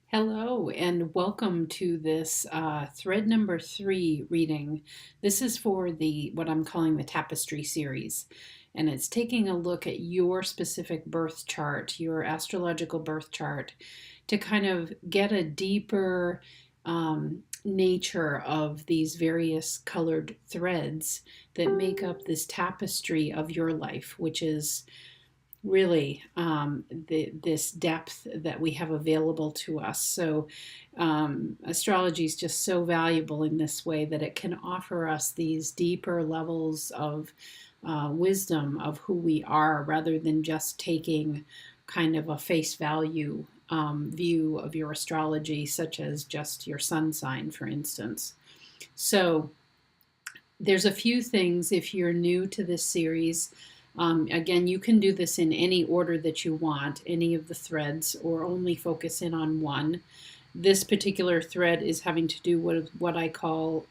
Hello, and welcome to this thread number 3 reading. This is for the what I'm calling the Tapestry series, and it's taking a look at your specific birth chart, your astrological birth chart, to kind of get a deeper nature of these various colored threads that make up this tapestry of your life, which is really this depth that we have available to us. So astrology is just so valuable in this way that it can offer us these deeper levels of wisdom of who we are rather than just taking kind of a face value view of your astrology, such as just your sun sign, for instance. So there's a few things if you're new to this series. Again, you can do this in any order that you want, any of the threads, or only focus in on one. This particular thread is having to do with what I call,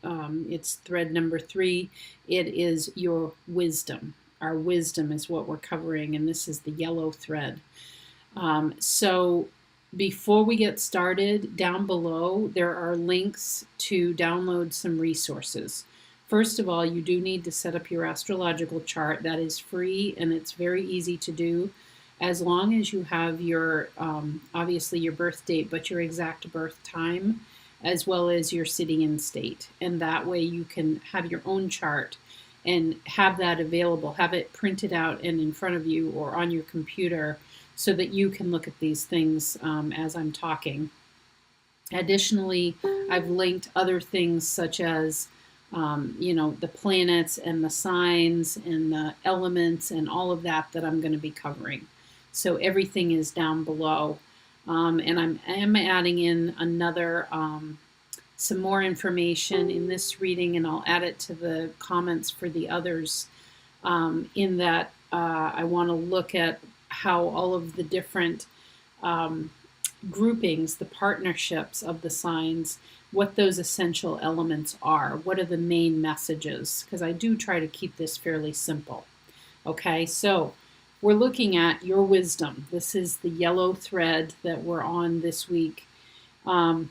it's thread number 3. It is your wisdom. Our wisdom is what we're covering, and this is the yellow thread. So before we get started, down below, there are links to download some resources. First of all, you do need to set up your astrological chart. That is free and it's very easy to do as long as you have your, obviously your birth date, but your exact birth time, as well as your city and state. And that way you can have your own chart and have that available, have it printed out and in front of you or on your computer so that you can look at these things as I'm talking. Additionally, I've linked other things such as the planets and the signs and the elements and all of that I'm going to be covering. So everything is down below. And I am adding in another, some more information in this reading, and I'll add it to the comments for the others, in that I want to look at how all of the different groupings, the partnerships of the signs, what those essential elements are, what are the main messages, because I do try to keep this fairly simple. Okay, so we're looking at your wisdom. This is the yellow thread that we're on this week. And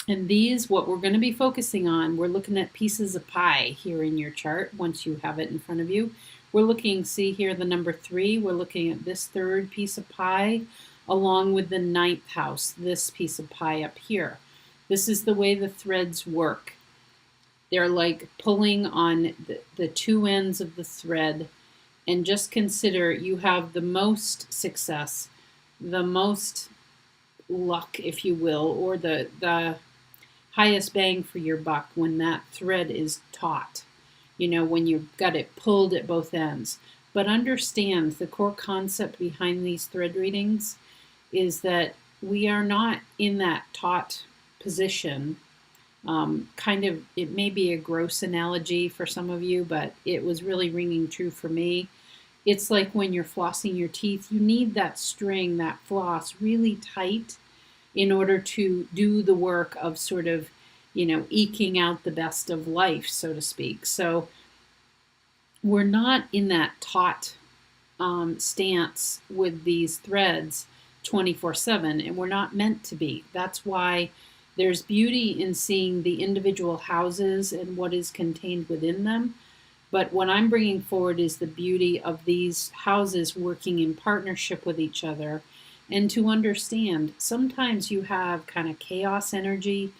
these, what we're going to be focusing on, we're looking at pieces of pie here in your chart once you have it in front of you. We're looking, see here the number 3, we're looking at this third piece of pie along with the 9th house, this piece of pie up here. This is the way the threads work. They're like pulling on the two ends of the thread, and just consider you have the most success, the most luck, if you will, or the highest bang for your buck when that thread is taut, when you've got it pulled at both ends. But understand the core concept behind these thread readings is that we are not in that taut position. It may be a gross analogy for some of you, but it was really ringing true for me. It's like when you're flossing your teeth, you need that string, that floss really tight in order to do the work of sort of, eking out the best of life, so to speak. So we're not in that taut stance with these threads 24/7, and we're not meant to be. That's why there's beauty in seeing the individual houses and what is contained within them. But what I'm bringing forward is the beauty of these houses working in partnership with each other. And to understand, sometimes you have kind of chaos energy,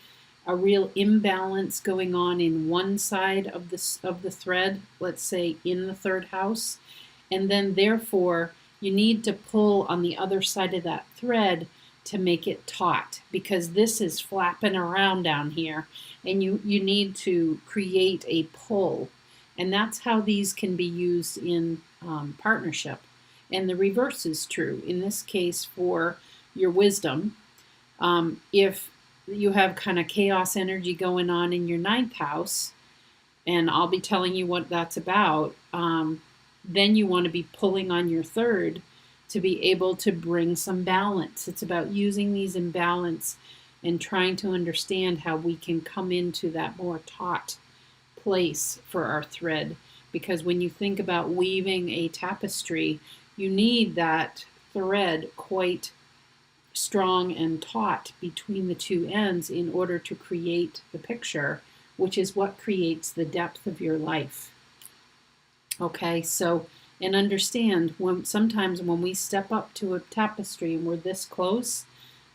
a real imbalance going on in one side of the thread, let's say in the 3rd house. And then therefore, you need to pull on the other side of that thread to make it taut, because this is flapping around down here, and you need to create a pull. And that's how these can be used in partnership. And the reverse is true. In this case, for your wisdom, if you have kind of chaos energy going on in your 9th house, and I'll be telling you what that's about, then you want to be pulling on your 3rd to be able to bring some balance. It's about using these in balance and trying to understand how we can come into that more taut place for our thread. Because when you think about weaving a tapestry, you need that thread quite strong and taut between the two ends in order to create the picture, which is what creates the depth of your life. Okay, so, and understand, sometimes when we step up to a tapestry and we're this close,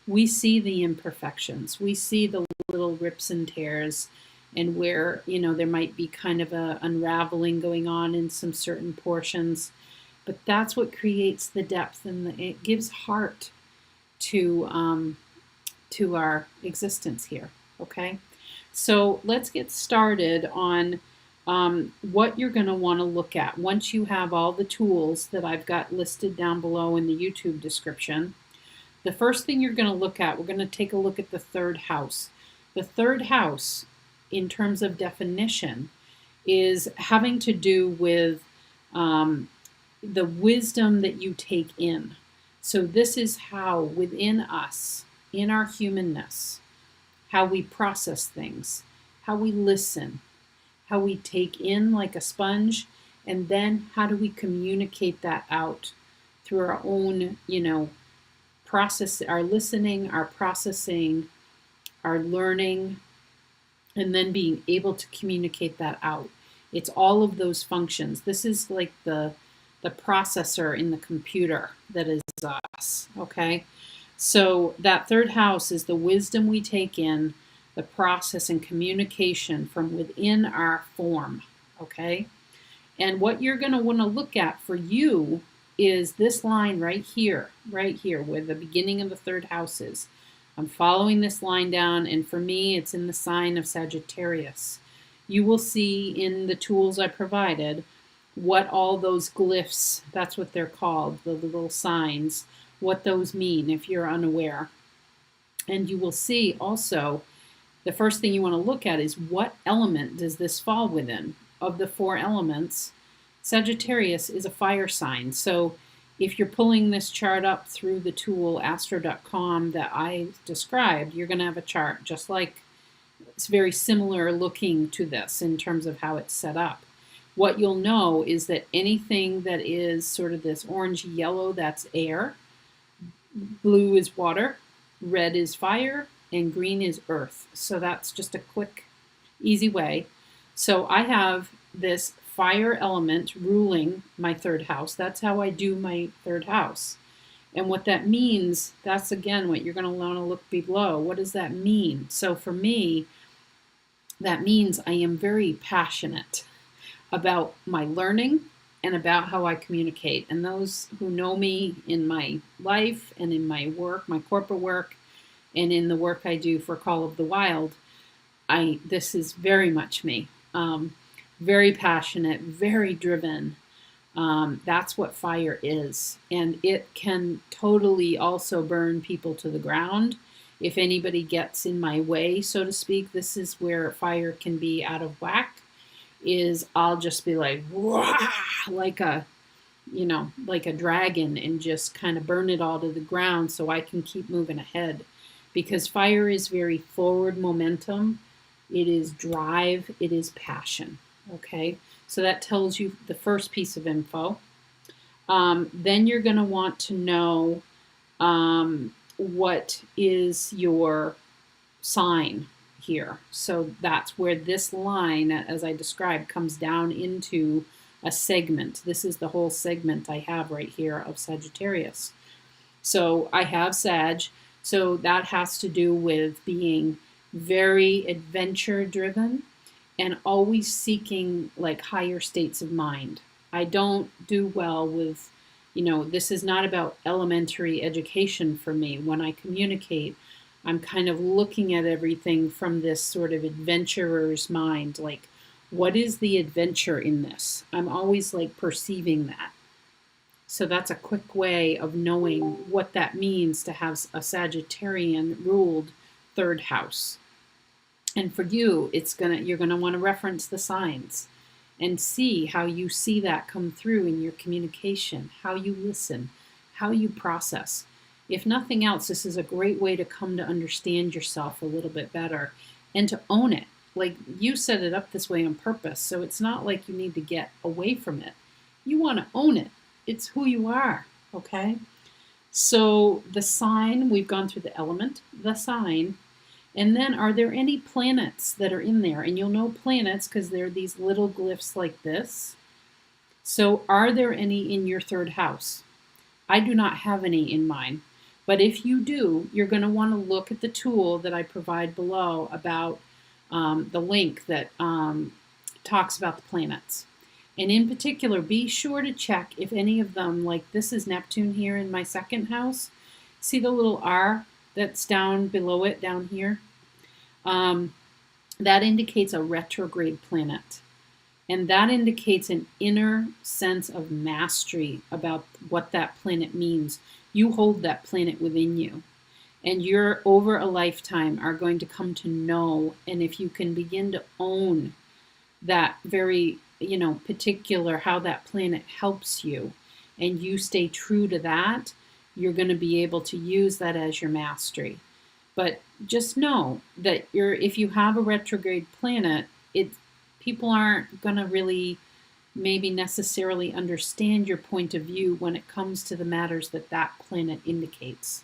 we see the imperfections. We see the little rips and tears, and where, there might be kind of a unraveling going on in some certain portions. But that's what creates the depth, and it gives heart to our existence here. Okay, so let's get started on what you're going to want to look at once you have all the tools that I've got listed down below in the YouTube description. The first thing you're going to look at, we're going to take a look at the third house. The third house, in terms of definition, is having to do with the wisdom that you take in. So this is how within us, in our humanness, how we process things, how we listen, how we take in like a sponge, and then how do we communicate that out through our own, process, our listening, our processing, our learning, and then being able to communicate that out. It's all of those functions. This is like the processor in the computer that is us, okay? So that third house is the wisdom we take in, the process and communication from within our form, okay? And what you're going to want to look at for you is this line right here, where the beginning of the third house is. I'm following this line down, and for me, it's in the sign of Sagittarius. You will see in the tools I provided what all those glyphs, that's what they're called, the little signs, what those mean if you're unaware. And you will see also, the first thing you want to look at is what element does this fall within? Of the 4 elements, Sagittarius is a fire sign. So if you're pulling this chart up through the tool astro.com that I described, you're going to have a chart just like, it's very similar looking to this in terms of how it's set up. What you'll know is that anything that is sort of this orange yellow, that's air, blue is water, red is fire, and green is earth. So that's just a quick, easy way. So I have this fire element ruling my third house. That's how I do my third house. And what that means, that's again what you're going to want to look below. What does that mean? So for me, that means I am very passionate about my learning and about how I communicate. And those who know me in my life and in my work, my corporate work, and in the work I do for Call of the Wild, this is very much me. Very passionate, very driven. That's what fire is. And it can totally also burn people to the ground. If anybody gets in my way, so to speak, this is where fire can be out of whack, is I'll just be like, wah, like a dragon, and just kind of burn it all to the ground so I can keep moving ahead. Because fire is very forward momentum. It is drive. It is passion. Okay, so that tells you the first piece of info. Then you're going to want to know what is your sign here. So that's where this line, as I described, comes down into a segment. This is the whole segment I have right here of Sagittarius. So I have Sag, so that has to do with being very adventure driven and always seeking like higher states of mind. I don't do well with, this is not about elementary education for me. When I communicate, I'm kind of looking at everything from this sort of adventurer's mind, like, what is the adventure in this? I'm always like perceiving that. So that's a quick way of knowing what that means to have a Sagittarian ruled third house. And for you, you're gonna want to reference the signs and see how you see that come through in your communication, how you listen, how you process. If nothing else, this is a great way to come to understand yourself a little bit better and to own it. Like, you set it up this way on purpose, so it's not like you need to get away from it. You want to own it. It's who you are, okay? So the sign, we've gone through the element, the sign, and then are there any planets that are in there? And you'll know planets because they're these little glyphs like this. So are there any in your third house? I do not have any in mine. But if you do, you're going to want to look at the tool that I provide below about the link that talks about the planets. And in particular, be sure to check if any of them, like this is Neptune here in my second house. See the little R that's down below it down here? That indicates a retrograde planet. And that indicates an inner sense of mastery about what that planet means. You hold that planet within you. And you're over a lifetime are going to come to know. And if you can begin to own that very, particular how that planet helps you, and you stay true to that, you're going to be able to use that as your mastery. But just know that if you have a retrograde planet, people aren't going to really maybe necessarily understand your point of view when it comes to the matters that that planet indicates.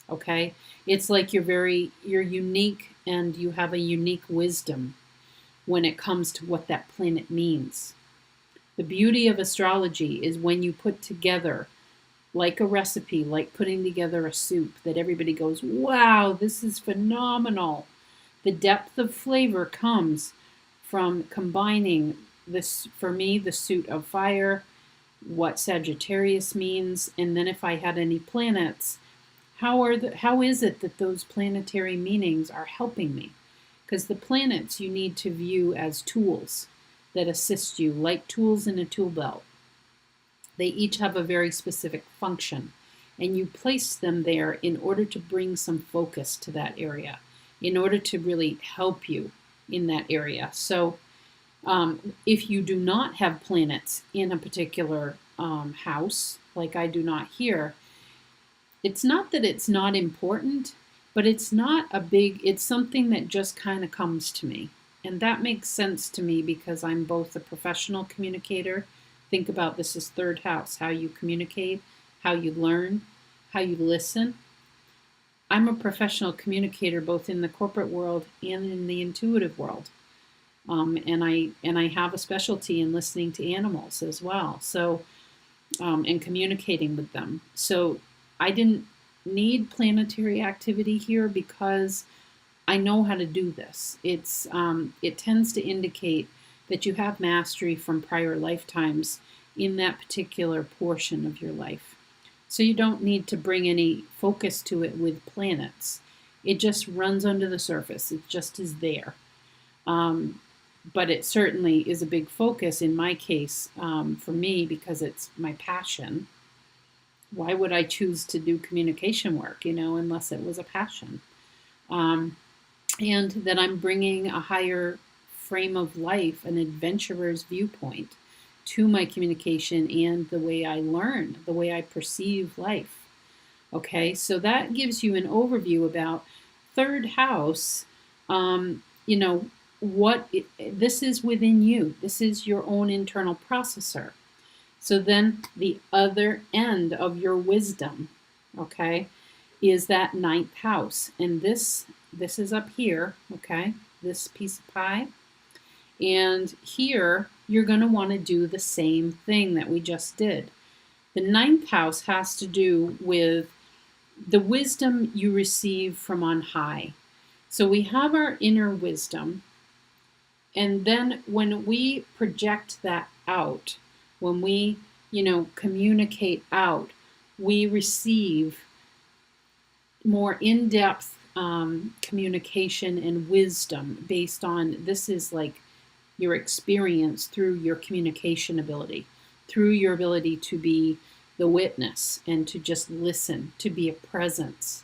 Okay? It's like you're unique and you have a unique wisdom when it comes to what that planet means. The beauty of astrology is when you put together like a recipe, like putting together a soup that everybody goes, wow, this is phenomenal. The depth of flavor comes from combining this, for me, the suit of fire, what Sagittarius means, and then if I had any planets, how is it that those planetary meanings are helping me? Because the planets you need to view as tools that assist you, like tools in a tool belt. They each have a very specific function, and you place them there in order to bring some focus to that area, in order to really help you in that area. So if you do not have planets in a particular house, like I do not here, it's not that it's not important, but it's not it's something that just kind of comes to me. And that makes sense to me because I'm both a professional communicator. Think about this as third house, how you communicate, how you learn, how you listen. I'm a professional communicator both in the corporate world and in the intuitive world. And I have a specialty in listening to animals as well. So, and communicating with them. So I didn't need planetary activity here because I know how to do this. It tends to indicate that you have mastery from prior lifetimes in that particular portion of your life. So you don't need to bring any focus to it with planets. It just runs under the surface. It just is there. But it certainly is a big focus in my case for me because it's my passion. Why would I choose to do communication work, unless it was a passion? And that I'm bringing a higher frame of life, an adventurer's viewpoint to my communication and the way I learn, the way I perceive life. Okay, so that gives you an overview about third house. This is within you. This is your own internal processor. So then the other end of your wisdom, okay, is that ninth house. And this is up here, okay, this piece of pie. And here, you're going to want to do the same thing that we just did. The ninth house has to do with the wisdom you receive from on high. So we have our inner wisdom. And then when we project that out, when we, communicate out, we receive more in-depth communication and wisdom based on, this is like your experience through your communication ability, through your ability to be the witness and to just listen, to be a presence.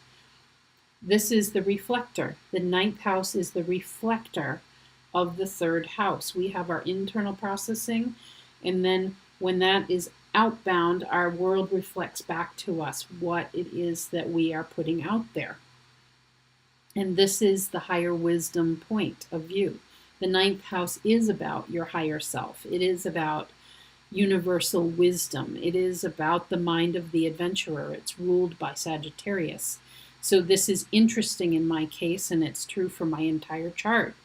This is the reflector. The ninth house is the reflector of the third house. We have our internal processing, and then when that is outbound, our world reflects back to us what it is that we are putting out there. And this is the higher wisdom point of view. The ninth house is about your higher self. It is about universal wisdom. It is about the mind of the adventurer. It's ruled by Sagittarius. So this is interesting in my case, and it's true for my entire chart.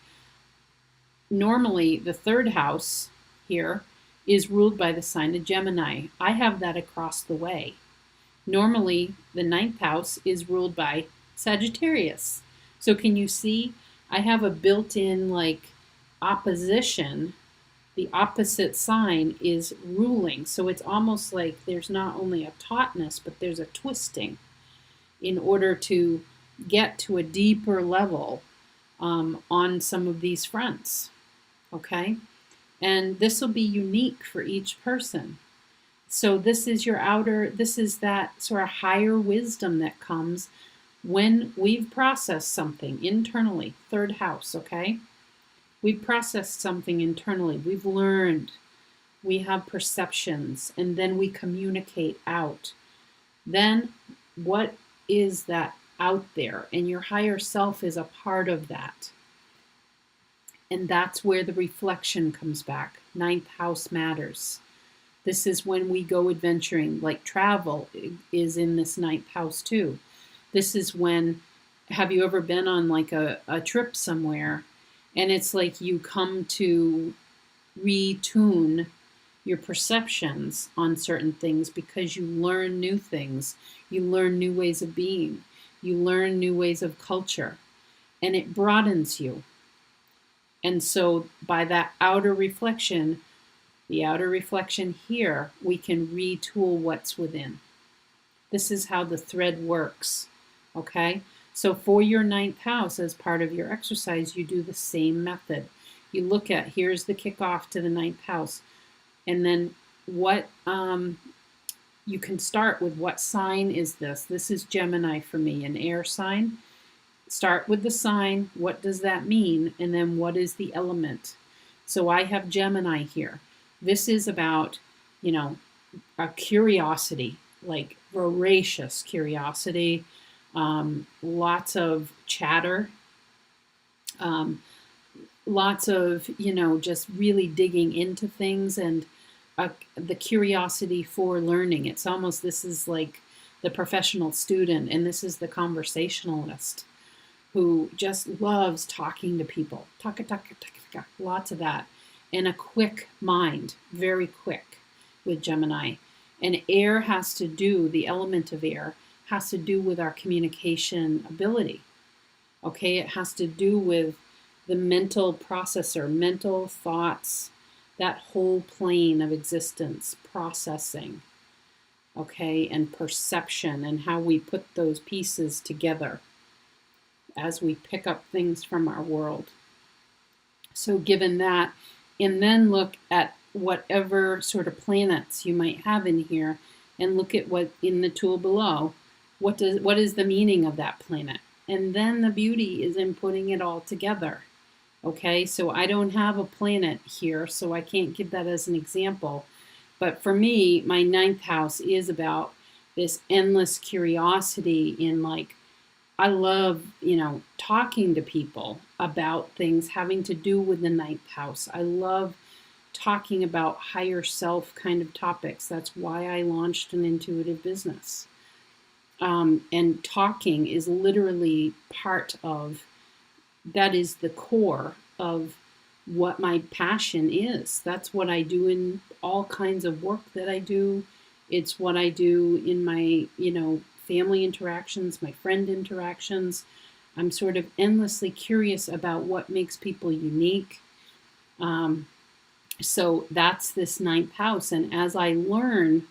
Normally, the third house here is ruled by the sign of Gemini. I have that across the way. Normally, the ninth house is ruled by Sagittarius. So can you see? I have a built-in like opposition. The opposite sign is ruling. So it's almost like there's not only a tautness, but there's a twisting in order to get to a deeper level on some of these fronts. Okay? And this will be unique for each person. So this is your this is that sort of higher wisdom that comes when we've processed something internally. Third house, okay? We've processed something internally. We've learned. We have perceptions, and then we communicate out. Then what is that out there? And your higher self is a part of that. And that's where the reflection comes back. Ninth house matters. This is when we go adventuring, like travel is in this ninth house too. This is when, have you ever been on like a trip somewhere, and it's like you come to retune your perceptions on certain things because you learn new things. You learn new ways of being. You learn new ways of culture, and it broadens you. And so by that outer reflection, the outer reflection here, we can retool what's within. This is how the thread works, okay? So for your ninth house, as part of your exercise, you do the same method. You look at, here's the kickoff to the ninth house, and then what, you can start with what sign is this? This is Gemini for me, an air sign. Start with the sign, what does that mean? And then what is the element? So I have Gemini here. This is about, you know, a curiosity, like voracious curiosity, lots of chatter, lots of, you know, just really digging into things, and the curiosity for learning. It's almost, this is like the professional student, and this is the conversationalist who just loves talking to people. Lots of that. And a quick mind, very quick with Gemini. And air has to do, the element of air has to do with our communication ability. Okay, it has to do with the mental processor, mental thoughts, that whole plane of existence, processing, okay, and perception, and how we put those pieces together as we pick up things from our world. So given that, and then look at whatever sort of planets you might have in here, and look at what in the tool below, what is the meaning of that planet? And then the beauty is in putting it all together. Okay, so I don't have a planet here, so I can't give that as an example. But for me, my ninth house is about this endless curiosity in, like, I love, you know, talking to people about things having to do with the ninth house. I love talking about higher self kind of topics. That's why I launched an intuitive business. And talking is literally part of, that is the core of what my passion is. That's what I do in all kinds of work that I do. It's what I do in my, you know, family interactions, my friend interactions. I'm sort of endlessly curious about what makes people unique. So that's this ninth house. And as I learn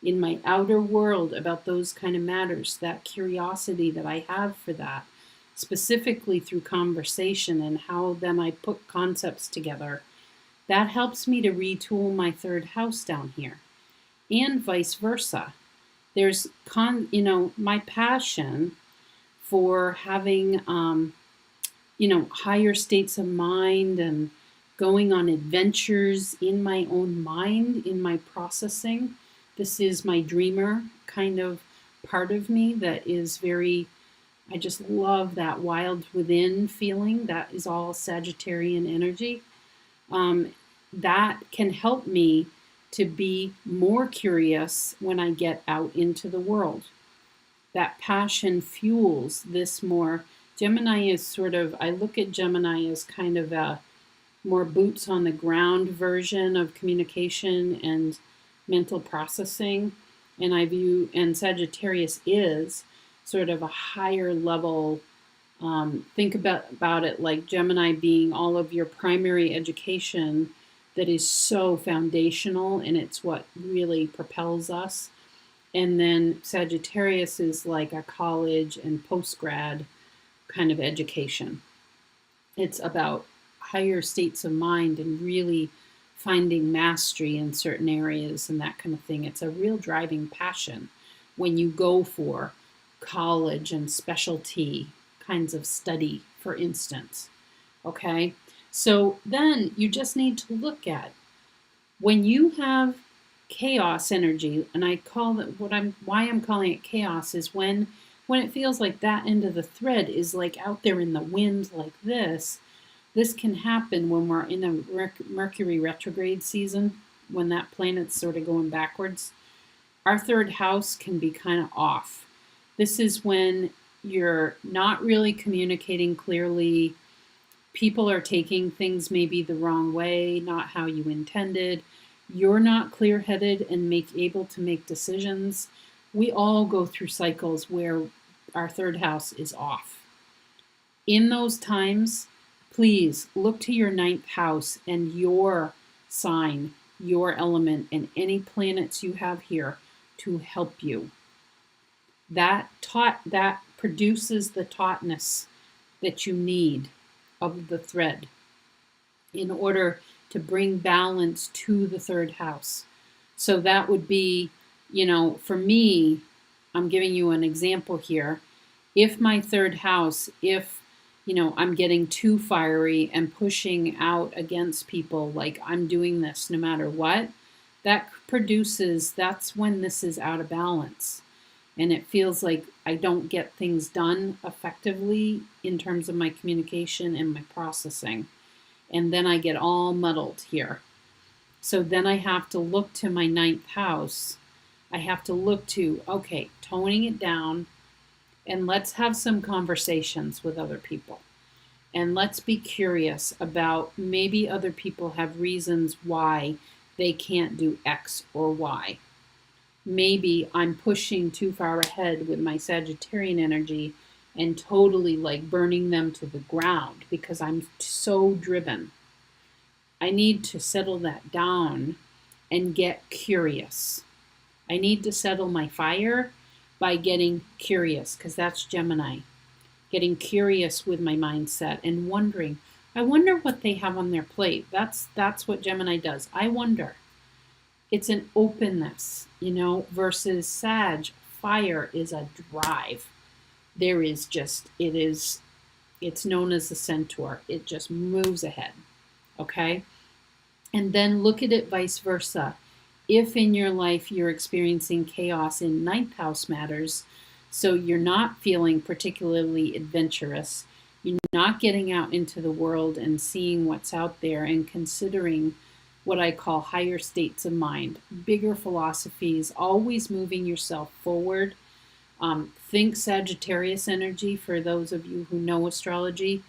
in my outer world about those kind of matters, that curiosity that I have for that, specifically through conversation and how then I put concepts together, that helps me to retool my third house down here, and vice versa. There's you know, my passion for having, you know, higher states of mind and going on adventures in my own mind, in my processing. This is my dreamer kind of part of me that is very, I just love that wild within feeling. That is all Sagittarian energy. That can help me to be more curious when I get out into the world. That passion fuels this more. Gemini is sort of, I look at Gemini as kind of a more boots on the ground version of communication and mental processing. And Sagittarius is sort of a higher level. Think about it like Gemini being all of your primary education that is so foundational, and it's what really propels us. And then Sagittarius is like a college and post-grad kind of education. It's about higher states of mind and really finding mastery in certain areas and that kind of thing. It's a real driving passion when you go for college and specialty kinds of study, for instance. Okay, so then you just need to look at when you have chaos energy, and I call it why I'm calling it chaos is when it feels like that end of the thread is like out there in the wind like this. This can happen when we're in a Mercury retrograde season, when that planet's sort of going backwards. Our third house can be kind of off. This is when you're not really communicating clearly. People are taking things maybe the wrong way, not how you intended. You're not clear-headed and able to make decisions. We all go through cycles where our third house is off. In those times, please look to your ninth house and your sign, your element, and any planets you have here to help you. That produces the tautness that you need of the thread in order to bring balance to the third house. So that would be, for me, I'm giving you an example here. If my third house, I'm getting too fiery and pushing out against people, like I'm doing this no matter what, that's when this is out of balance. And it feels like I don't get things done effectively in terms of my communication and my processing. And then I get all muddled here. So then I have to look to my ninth house. I have to look to, okay, toning it down, and let's have some conversations with other people. And let's be curious about maybe other people have reasons why they can't do X or Y. Maybe I'm pushing too far ahead with my Sagittarian energy and totally like burning them to the ground because I'm so driven. I need to settle that down and get curious. I need to settle my fire by getting curious, because that's Gemini. Getting curious with my mindset and wondering. I wonder what they have on their plate. That's what Gemini does. I wonder. It's an openness, versus Sag. Fire is a drive. There is just, it's known as the centaur. It just moves ahead, okay? And then look at it vice versa. If in your life you're experiencing chaos in ninth house matters, so you're not feeling particularly adventurous, you're not getting out into the world and seeing what's out there and considering what I call higher states of mind, bigger philosophies, always moving yourself forward. Think Sagittarius energy for those of you who know astrology.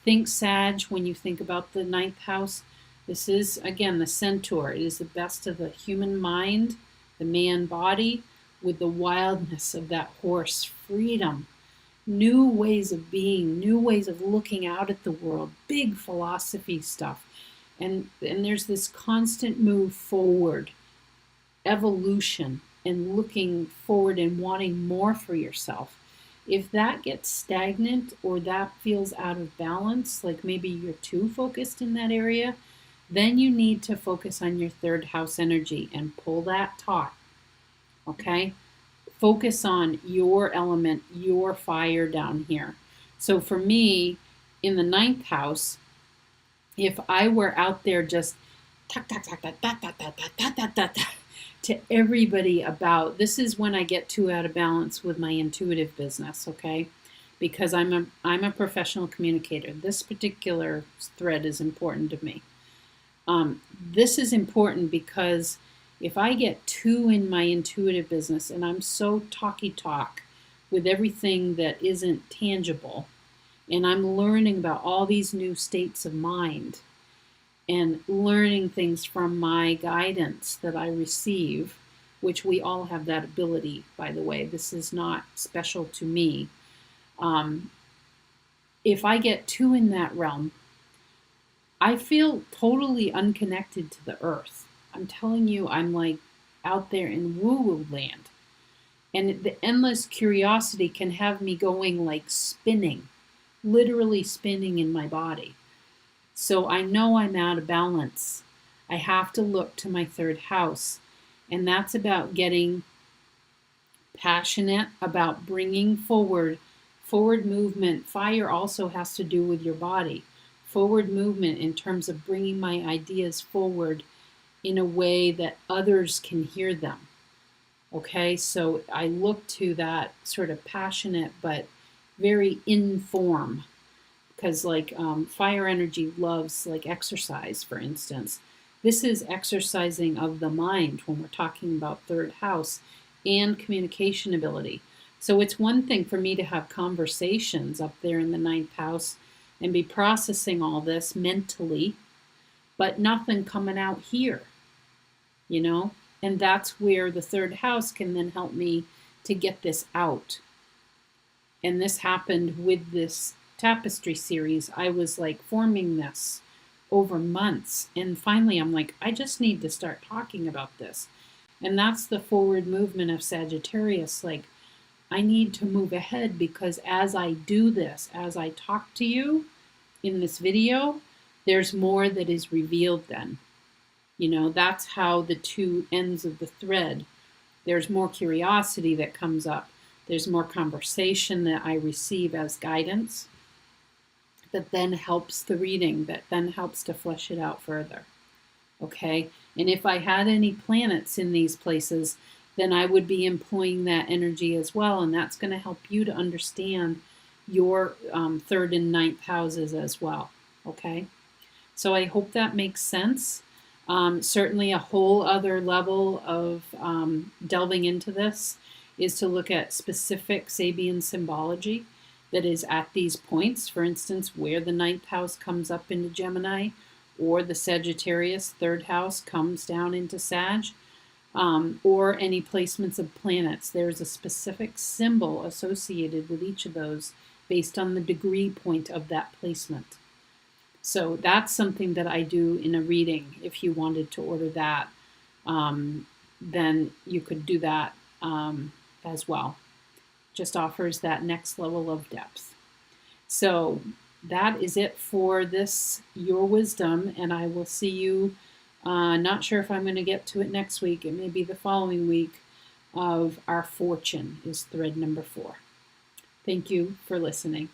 Think Sag when you think about the ninth house. This is, again, the centaur. It is the best of the human mind, the man body, with the wildness of that horse, freedom, new ways of being, new ways of looking out at the world, big philosophy stuff. And there's this constant move forward, evolution, and looking forward and wanting more for yourself. If that gets stagnant or that feels out of balance, like maybe you're too focused in that area, then you need to focus on your third house energy and pull that taut, okay? Focus on your element, your fire down here. So for me, in the ninth house, if I were out there just to everybody about, this is when I get too out of balance with my intuitive business, okay? Because I'm a professional communicator. This particular thread is important to me. This is important because If I get too in my intuitive business and I'm so talky talk with everything that isn't tangible, and I'm learning about all these new states of mind and learning things from my guidance that I receive, which we all have that ability, by the way. This is not special to me. If I get too in that realm, I feel totally unconnected to the earth. I'm telling you, I'm like out there in woo-woo land. And the endless curiosity can have me going like spinning, literally spinning in my body. So I know I'm out of balance. I have to look to my third house. And that's about getting passionate about bringing forward movement. Fire also has to do with your body. Forward movement in terms of bringing my ideas forward in a way that others can hear them. Okay, so I look to that sort of passionate but very in form, because like fire energy loves like exercise, for instance. This is exercising of the mind when we're talking about third house and communication ability. So it's one thing for me to have conversations up there in the ninth house and be processing all this mentally, but nothing coming out here, you know? And that's where the third house can then help me to get this out. And this happened with this Tapestry series. I was like forming this over months. And finally, I'm like, I just need to start talking about this. And that's the forward movement of Sagittarius. Like, I need to move ahead, because as I do this, as I talk to you in this video, there's more that is revealed then. You know, that's how the two ends of the thread. There's more curiosity that comes up. There's more conversation that I receive as guidance that then helps the reading, that then helps to flesh it out further. Okay? And if I had any planets in these places, then I would be employing that energy as well. And that's going to help you to understand your third and ninth houses as well. Okay? So I hope that makes sense. Certainly a whole other level of delving into this is to look at specific Sabian symbology that is at these points. For instance, where the ninth house comes up into Gemini, or the Sagittarius third house comes down into Sag, or any placements of planets. There's a specific symbol associated with each of those based on the degree point of that placement. So that's something that I do in a reading. If you wanted to order that, then you could do that as well. Just offers that next level of depth. So that is it for this Your Wisdom, and I will see you, not sure if I'm going to get to it next week. It may be the following week, of Our Fortune is thread number 4. Thank you for listening.